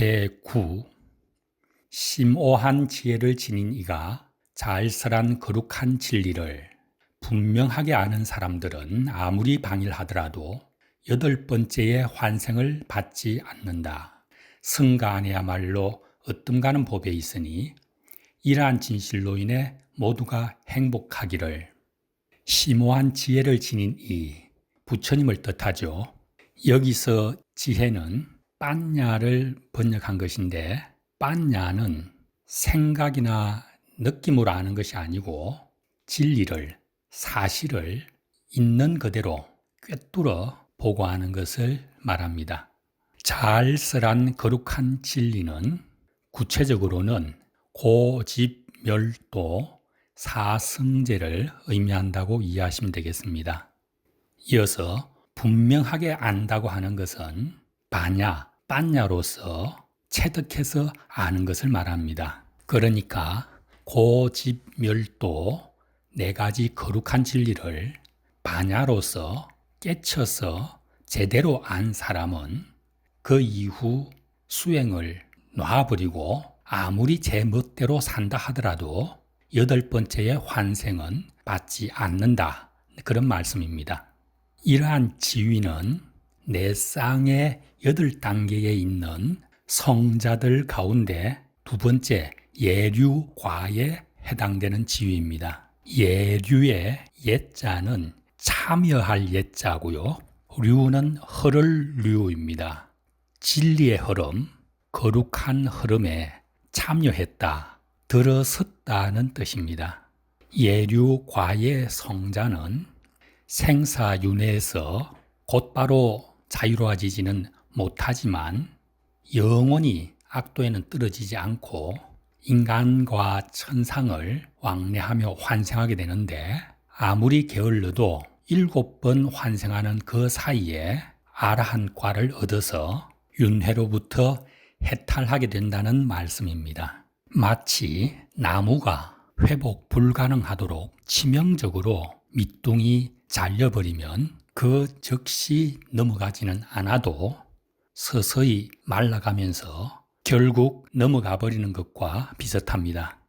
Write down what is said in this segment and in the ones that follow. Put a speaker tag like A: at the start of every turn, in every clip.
A: 제9. 심오한 지혜를 지닌 이가 잘설한 거룩한 진리를 분명하게 아는 사람들은 아무리 방일하더라도 여덟 번째의 환생을 받지 않는다. 성가 안에야말로 어뜸가는 법에 있으니 이러한 진실로 인해 모두가 행복하기를. 심오한 지혜를 지닌 이, 부처님을 뜻하죠. 여기서 지혜는 빤냐를 번역한 것인데, 빤냐는 생각이나 느낌으로 아는 것이 아니고 진리를, 사실을 있는 그대로 꿰뚫어 보고하는 것을 말합니다. 잘설한 거룩한 진리는 구체적으로는 고집멸도 사성제를 의미한다고 이해하시면 되겠습니다. 이어서 분명하게 안다고 하는 것은 빤냐로서 체득해서 아는 것을 말합니다. 그러니까 고집멸도 네 가지 거룩한 진리를 빤냐로서 깨쳐서 제대로 안 사람은 그 이후 수행을 놔버리고 아무리 제 멋대로 산다 하더라도 여덟 번째의 환생은 받지 않는다. 그런 말씀입니다. 이러한 지위는 내 쌍의 8단계에 있는 성자들 가운데 두 번째 예류과에 해당되는 지위입니다. 예류의 예자는 참여할 예자고요. 류는 흐를 류입니다. 진리의 흐름, 거룩한 흐름에 참여했다, 들어섰다는 뜻입니다. 예류과의 성자는 생사윤회에서 곧바로 자유로워지지는 못하지만 영원히 악도에는 떨어지지 않고 인간과 천상을 왕래하며 환생하게 되는데, 아무리 게을러도 7번 환생하는 그 사이에 아라한과를 얻어서 윤회로부터 해탈하게 된다는 말씀입니다. 마치 나무가 회복 불가능하도록 치명적으로 밑둥이 잘려버리면 그 즉시 넘어가지는 않아도 서서히 말라가면서 결국 넘어가 버리는 것과 비슷합니다.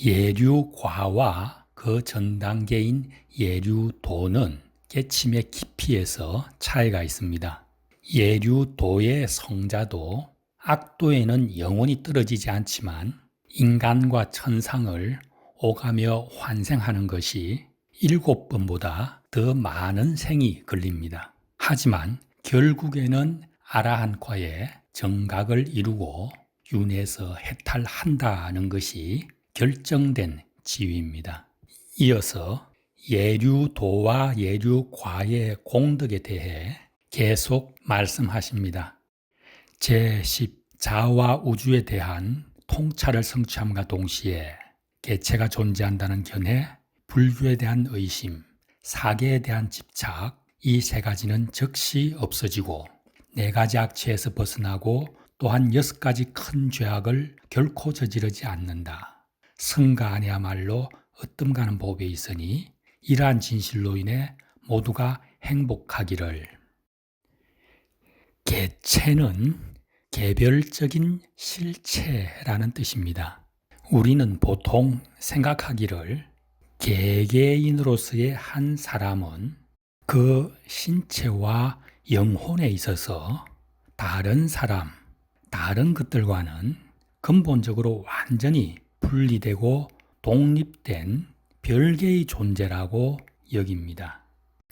A: 예류과와 그 전 단계인 예류도는 깨침의 깊이에서 차이가 있습니다. 예류도의 성자도 악도에는 영원히 떨어지지 않지만 인간과 천상을 오가며 환생하는 것이 7번보다 더 많은 생이 걸립니다. 하지만 결국에는 아라한과의 정각을 이루고 윤회에서 해탈한다는 것이 결정된 지위입니다. 이어서 예류도와 예류과의 공덕에 대해 계속 말씀하십니다. 제10. 자와 우주에 대한 통찰을 성취함과 동시에 개체가 존재한다는 견해, 불교에 대한 의심, 사계에 대한 집착, 이 세 가지는 즉시 없어지고 네 가지 악취에서 벗어나고 또한 6가지 큰 죄악을 결코 저지르지 않는다. 성가 안에야말로 어뜸가는 법에 있으니 이러한 진실로 인해 모두가 행복하기를. 개체는 개별적인 실체라는 뜻입니다. 우리는 보통 생각하기를 개개인으로서의 한 사람은 그 신체와 영혼에 있어서 다른 사람, 다른 것들과는 근본적으로 완전히 분리되고 독립된 별개의 존재라고 여깁니다.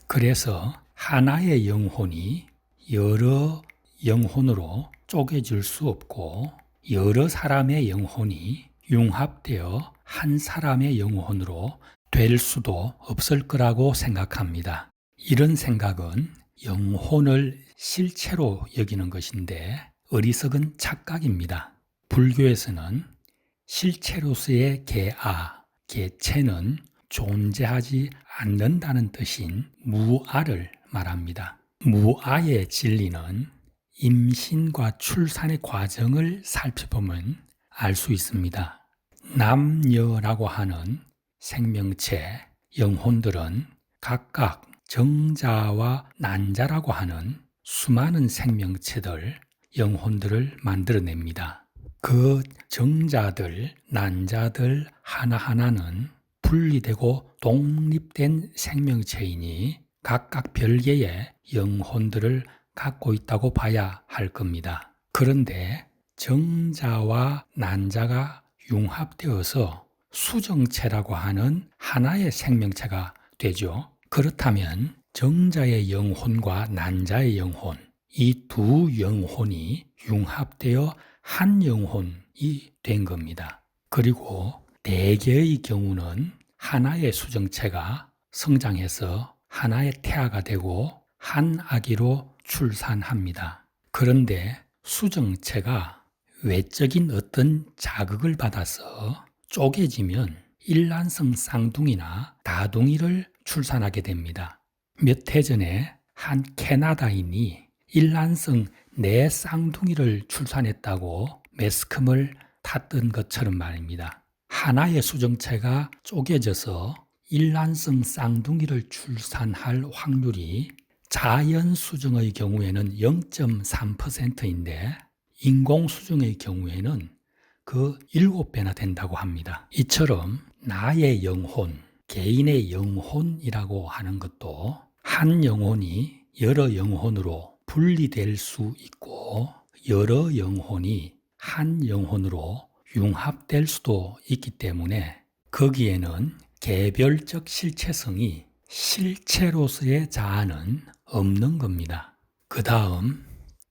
A: 그래서 하나의 영혼이 여러 영혼으로 쪼개질 수 없고 여러 사람의 영혼이 융합되어 한 사람의 영혼으로 될 수도 없을 거라고 생각합니다. 이런 생각은 영혼을 실체로 여기는 것인데 어리석은 착각입니다. 불교에서는 실체로서의 개체는 존재하지 않는다는 뜻인 무아를 말합니다. 무아의 진리는 임신과 출산의 과정을 살펴보면 알 수 있습니다. 남녀라고 하는 생명체, 영혼들은 각각 정자와 난자라고 하는 수많은 생명체들, 영혼들을 만들어냅니다. 그 정자들, 난자들 하나하나는 분리되고 독립된 생명체이니 각각 별개의 영혼들을 갖고 있다고 봐야 할 겁니다. 그런데 정자와 난자가 융합되어서 수정체라고 하는 하나의 생명체가 되죠. 그렇다면 정자의 영혼과 난자의 영혼, 이 두 영혼이 융합되어 한 영혼이 된 겁니다. 그리고 대개의 경우는 하나의 수정체가 성장해서 하나의 태아가 되고 한 아기로 출산합니다. 그런데 수정체가 외적인 어떤 자극을 받아서 쪼개지면 일란성 쌍둥이나 다둥이를 출산하게 됩니다. 몇 해 전에 한 캐나다인이 일란성 네 쌍둥이를 출산했다고 매스컴을 탔던 것처럼 말입니다. 하나의 수정체가 쪼개져서 일란성 쌍둥이를 출산할 확률이 자연 수정의 경우에는 0.3%인데 인공 수정의 경우에는 그 7배나 된다고 합니다. 이처럼 나의 영혼, 개인의 영혼이라고 하는 것도 한 영혼이 여러 영혼으로 분리될 수 있고 여러 영혼이 한 영혼으로 융합될 수도 있기 때문에 거기에는 개별적 실체성이 실체로서의 자아는 없는 겁니다. 그 다음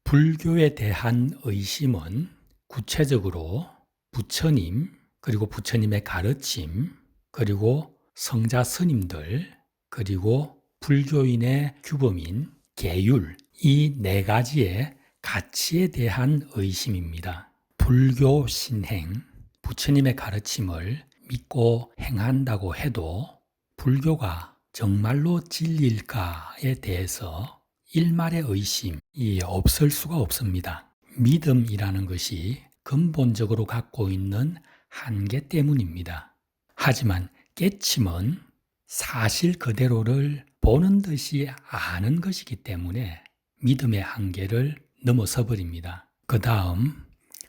A: 불교에 대한 의심은 구체적으로 부처님, 그리고 부처님의 가르침, 그리고 성자 스님들, 그리고 불교인의 규범인 계율, 이 네 가지의 가치에 대한 의심입니다. 불교 신행, 부처님의 가르침을 믿고 행한다고 해도 불교가 정말로 진리일까에 대해서 일말의 의심이 없을 수가 없습니다. 믿음이라는 것이 근본적으로 갖고 있는 한계 때문입니다. 하지만 깨침은 사실 그대로를 보는 듯이 아는 것이기 때문에 믿음의 한계를 넘어서 버립니다. 그 다음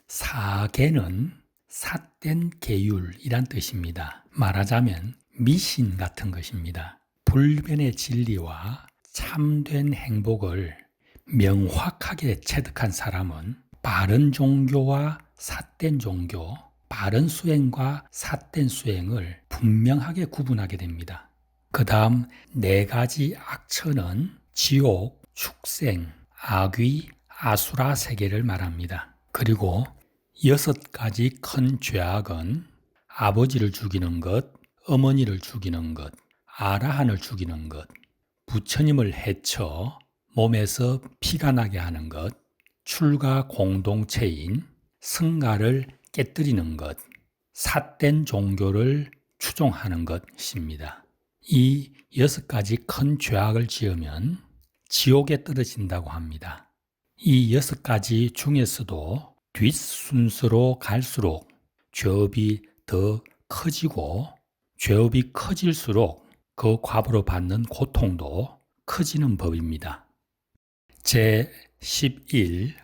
A: 사계는 삿된 계율이란 뜻입니다. 말하자면 미신 같은 것입니다. 불변의 진리와 참된 행복을 명확하게 체득한 사람은 바른 종교와 삿된 종교, 바른 수행과 삿된 수행을 분명하게 구분하게 됩니다. 그 다음 네 가지 악천은 지옥, 축생, 악귀, 아수라 세계를 말합니다. 그리고 6가지 큰 죄악은 아버지를 죽이는 것, 어머니를 죽이는 것, 아라한을 죽이는 것, 부처님을 해쳐 몸에서 피가 나게 하는 것, 출가 공동체인 승가를 깨뜨리는 것, 삿된 종교를 추종하는 것입니다. 이 6가지 큰 죄악을 지으면 지옥에 떨어진다고 합니다. 이 6가지 중에서도 뒷순서로 갈수록 죄업이 더 커지고 죄업이 커질수록 그 과보로 받는 고통도 커지는 법입니다. 제11.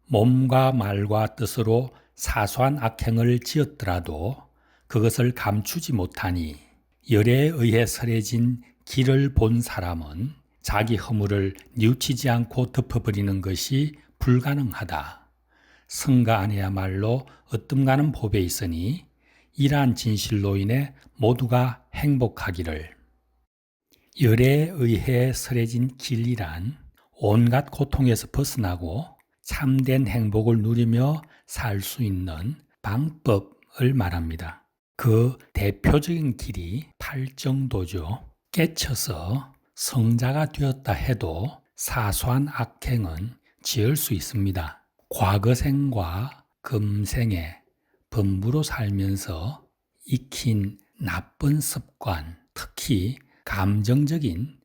A: 몸과 말과 뜻으로 사소한 악행을 지었더라도 그것을 감추지 못하니 열에 의해 설해진 길을 본 사람은 자기 허물을 뉘우치지 않고 덮어버리는 것이 불가능하다. 성가 안에야말로 어뜸가는 법에 있으니 이러한 진실로 인해 모두가 행복하기를. 열에 의해 설해진 길이란 온갖 고통에서 벗어나고 참된 행복을 누리며 살 수 있는 방법을 말합니다. 그 대표적인 길이 팔정도죠. 깨쳐서 성자가 되었다 해도 사소한 악행은 지을 수 있습니다. 과거생과 금생에 범부로 살면서 익힌 나쁜 습관, 특히 감정적인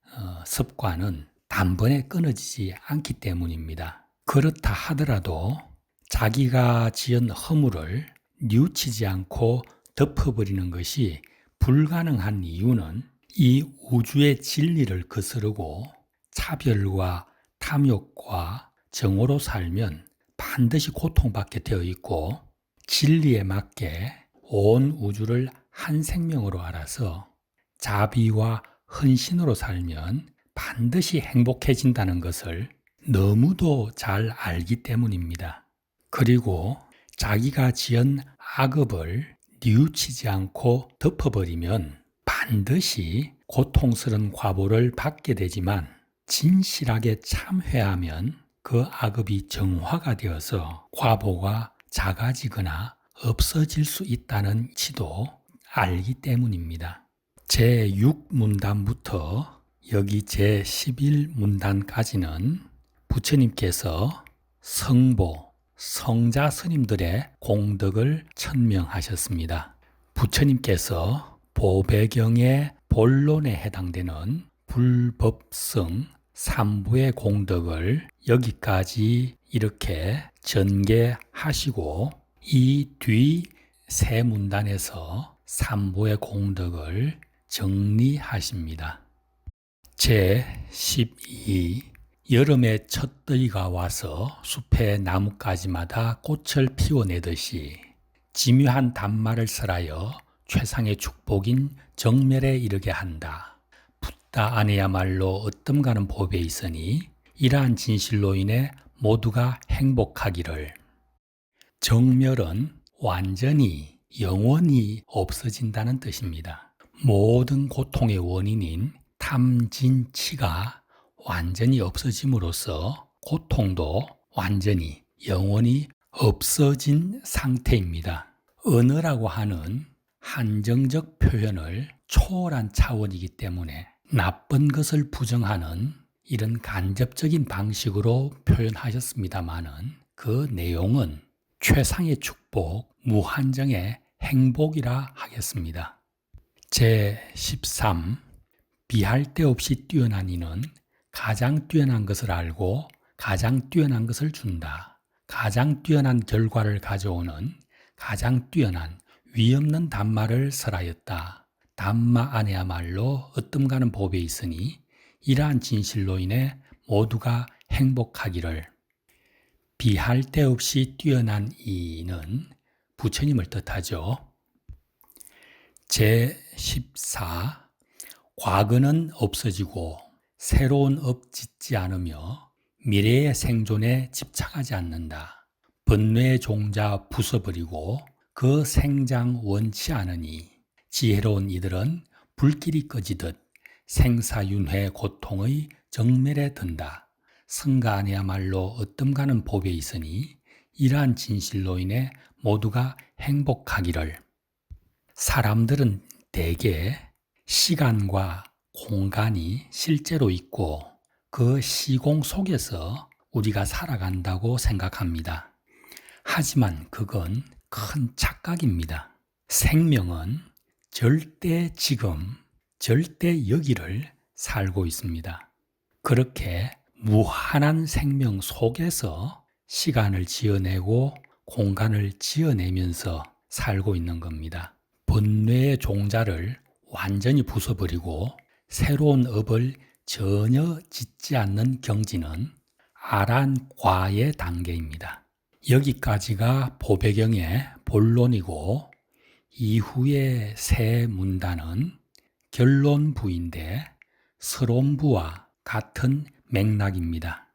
A: 습관은 단번에 끊어지지 않기 때문입니다. 그렇다 하더라도 자기가 지은 허물을 뉘우치지 않고 덮어버리는 것이 불가능한 이유는 이 우주의 진리를 거스르고 차별과 탐욕과 정오로 살면 반드시 고통받게 되어 있고 진리에 맞게 온 우주를 한 생명으로 알아서 자비와 헌신으로 살면 반드시 행복해진다는 것을 너무도 잘 알기 때문입니다. 그리고 자기가 지은 악업을 뉘우치지 않고 덮어버리면 반드시 고통스러운 과보를 받게 되지만 진실하게 참회하면 그 악업이 정화가 되어서 과보가 작아지거나 없어질 수 있다는 이치도 알기 때문입니다. 제6문단부터 여기 제11문단까지는 부처님께서 성보, 성자 스님들의 공덕을 천명하셨습니다. 부처님께서 보배경의 본론에 해당되는 불법성 3부의 공덕을 여기까지 이렇게 전개하시고 이 뒤 세 문단에서 3부의 공덕을 정리하십니다. 제12 여름에 첫더위가 와서 숲의 나뭇가지마다 꽃을 피워내듯이 지묘한 단말을 설하여 최상의 축복인 정멸에 이르게 한다. 붓다 안에야말로 어뜸가는 법에 있으니 이러한 진실로 인해 모두가 행복하기를. 정멸은 완전히 영원히 없어진다는 뜻입니다. 모든 고통의 원인인 탐진치가 완전히 없어짐으로써 고통도 완전히 영원히 없어진 상태입니다. 언어라고 하는 한정적 표현을 초월한 차원이기 때문에 나쁜 것을 부정하는 이런 간접적인 방식으로 표현하셨습니다마는 그 내용은 최상의 축복, 무한정의 행복이라 하겠습니다. 제13 비할 데 없이 뛰어난 이는 가장 뛰어난 것을 알고 가장 뛰어난 것을 준다. 가장 뛰어난 결과를 가져오는 가장 뛰어난 위없는 단말을 설하였다. 단마 안에야말로 어뜸가는 법에 있으니 이러한 진실로 인해 모두가 행복하기를. 비할 데 없이 뛰어난 이는 부처님을 뜻하죠. 제14 과거는 없어지고 새로운 업 짓지 않으며 미래의 생존에 집착하지 않는다. 번뇌의 종자 부숴버리고 그 생장 원치 않으니 지혜로운 이들은 불길이 꺼지듯 생사윤회 고통의 정멸에 든다. 성가 안에야말로 어뜸가는 법에 있으니 이러한 진실로 인해 모두가 행복하기를. 사람들은 대개 시간과 공간이 실제로 있고 그 시공 속에서 우리가 살아간다고 생각합니다. 하지만 그건 큰 착각입니다. 생명은 절대 지금, 절대 여기를 살고 있습니다. 그렇게 무한한 생명 속에서 시간을 지어내고 공간을 지어내면서 살고 있는 겁니다. 번뇌의 종자를 완전히 부숴버리고 새로운 업을 전혀 짓지 않는 경지는 아란과의 단계입니다. 여기까지가 보배경의 본론이고 이후의 세 문단은 결론부인데 서론부와 같은 맥락입니다.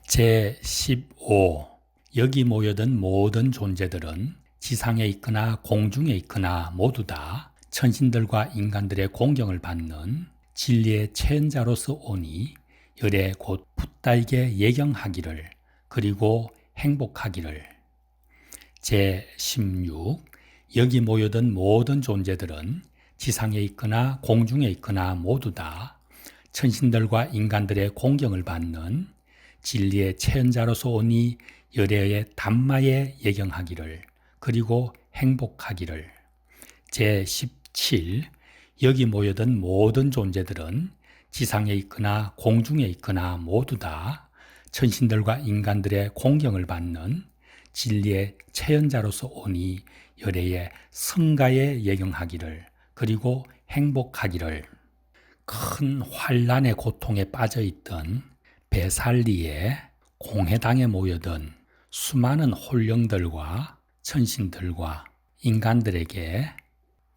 A: 제15 여기 모여든 모든 존재들은 지상에 있거나 공중에 있거나 모두 다 천신들과 인간들의 공경을 받는 진리의 체현자로서 오니 열에 곧 붓다에게 예경하기를 그리고 행복하기를. 제16 여기 모여든 모든 존재들은 지상에 있거나 공중에 있거나 모두 다 천신들과 인간들의 공경을 받는 진리의 체현자로서 오니 열애의 단마에 예경하기를 그리고 행복하기를. 제17 여기 모여든 모든 존재들은 지상에 있거나 공중에 있거나 모두 다 천신들과 인간들의 공경을 받는 진리의 체현자로서 오니 열애의 성가에 예경하기를 그리고 행복하기를. 큰 환란의 고통에 빠져있던 배살리에 공회당에 모여든 수많은 홀령들과 천신들과 인간들에게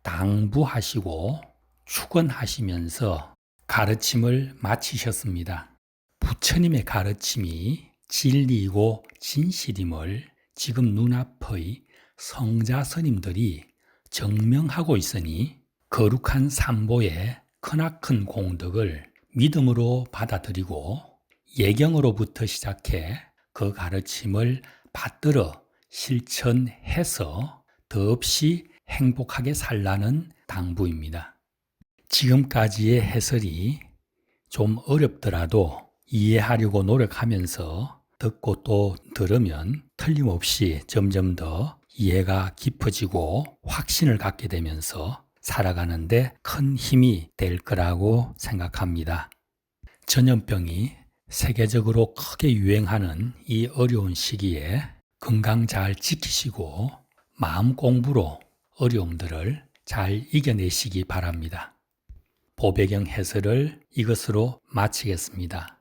A: 당부하시고 축원하시면서 가르침을 마치셨습니다. 부처님의 가르침이 진리이고 진실임을 지금 눈앞의 성자 스님들이 증명하고 있으니 거룩한 삼보의 크나큰 공덕을 믿음으로 받아들이고 예경으로부터 시작해 그 가르침을 받들어 실천해서 더없이 행복하게 살라는 당부입니다. 지금까지의 해설이 좀 어렵더라도 이해하려고 노력하면서 듣고 또 들으면 틀림없이 점점 더 이해가 깊어지고 확신을 갖게 되면서 살아가는데 큰 힘이 될 거라고 생각합니다. 전염병이 세계적으로 크게 유행하는 이 어려운 시기에 건강 잘 지키시고 마음 공부로 어려움들을 잘 이겨내시기 바랍니다. 보배경 해설을 이것으로 마치겠습니다.